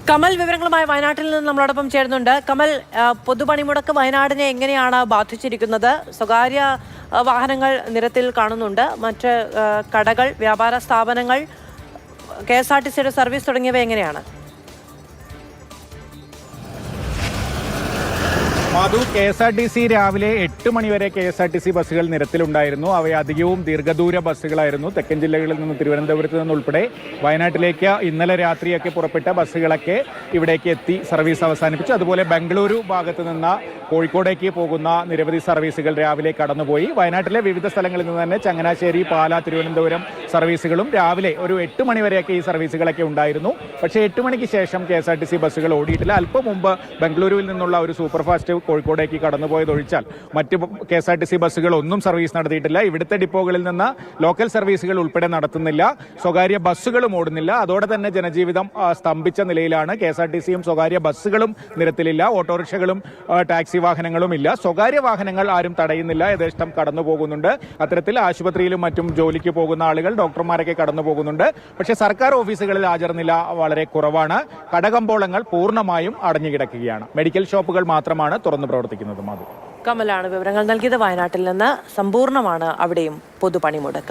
കമൽ വിവരങ്ങളുമായി വയനാട്ടിൽ നിന്ന് നമ്മളോടൊപ്പം ചേരുന്നുണ്ട്. കമൽ, പൊതുപണിമുടക്ക് വയനാടിനെ എങ്ങനെയാണ് ബാധിച്ചിരിക്കുന്നത്? സ്വകാര്യ വാഹനങ്ങൾ നിരത്തിൽ കാണുന്നുണ്ട്, മറ്റ് കടകൾ, വ്യാപാര സ്ഥാപനങ്ങൾ, KSRTCയുടെ സർവീസ് തുടങ്ങിയവ എങ്ങനെയാണ്? മാധു, KSRTC രാവിലെ 8 മണിവരെ KSRTC ബസ്സുകൾ നിരത്തിലുണ്ടായിരുന്നു. അവയധികവും ദീർഘദൂര ബസ്സുകളായിരുന്നു. തെക്കൻ ജില്ലകളിൽ നിന്ന്, തിരുവനന്തപുരത്ത് നിന്നുൾപ്പെടെ വയനാട്ടിലേക്ക് ഇന്നലെ രാത്രിയൊക്കെ പുറപ്പെട്ട ബസ്സുകളൊക്കെ ഇവിടേക്ക് എത്തി സർവീസ് അവസാനിപ്പിച്ചു. അതുപോലെ ബംഗളൂരു ഭാഗത്ത് നിന്ന് കോഴിക്കോടേക്ക് പോകുന്ന നിരവധി സർവീസുകൾ രാവിലെ കടന്നുപോയി. വയനാട്ടിലെ വിവിധ സ്ഥലങ്ങളിൽ നിന്ന് തന്നെ ചങ്ങനാശ്ശേരി, പാല, തിരുവനന്തപുരം സർവീസുകളും രാവിലെ ഒരു 8 മണിവരെയൊക്കെ ഈ സർവീസുകളൊക്കെ ഉണ്ടായിരുന്നു. പക്ഷേ 8 മണിക്ക് ശേഷം KSRTC ബസ്സുകൾ ഓടിയിട്ടില്ല. അല്പം മുമ്പ് ബംഗളൂരുവിൽ നിന്നുള്ള ഒരു സൂപ്പർഫാസ്റ്റ് കോഴിക്കോടേക്ക് കടന്നുപോയതൊഴിച്ചാൽ മറ്റ് KSRTC ബസ്സുകൾ ഒന്നും സർവീസ് നടത്തിയിട്ടില്ല. ഇവിടുത്തെ ഡിപ്പോകളിൽ നിന്ന് ലോക്കൽ സർവീസുകൾ ഉൾപ്പെടെ നടത്തുന്നില്ല. സ്വകാര്യ ബസ്സുകളും ഓടുന്നില്ല. അതോടെ തന്നെ ജനജീവിതം സ്തംഭിച്ച നിലയിലാണ്. KSRTCയും സ്വകാര്യ ബസ്സുകളും നിരത്തിലില്ല. ഓട്ടോറിക്ഷകളും ടാക്സി വാഹനങ്ങളും ഇല്ല. സ്വകാര്യ വാഹനങ്ങൾ ആരും തടയുന്നില്ല, യഥേഷ്ടം കടന്നു പോകുന്നുണ്ട്. അത്തരത്തിൽ ആശുപത്രിയിലും മറ്റും ജോലിക്ക് പോകുന്ന ആളുകൾ, ഡോക്ടർമാരൊക്കെ കടന്നു പോകുന്നുണ്ട്. പക്ഷേ സർക്കാർ ഓഫീസുകളിൽ ഹാജർനില വളരെ കുറവാണ്. കടകമ്പോളങ്ങൾ പൂർണ്ണമായും അടഞ്ഞുകിടക്കുകയാണ്. മെഡിക്കൽ ഷോപ്പുകൾ മാത്രമാണ് തുറന്നു പ്രവർത്തിക്കുന്നത്. മാധു, കമലാണ് വിവരങ്ങൾ നൽകിയത്. വയനാട്ടിൽ നിന്ന് സമ്പൂർണ്ണമാണ് അവിടെയും പൊതുപണിമുടക്ക്.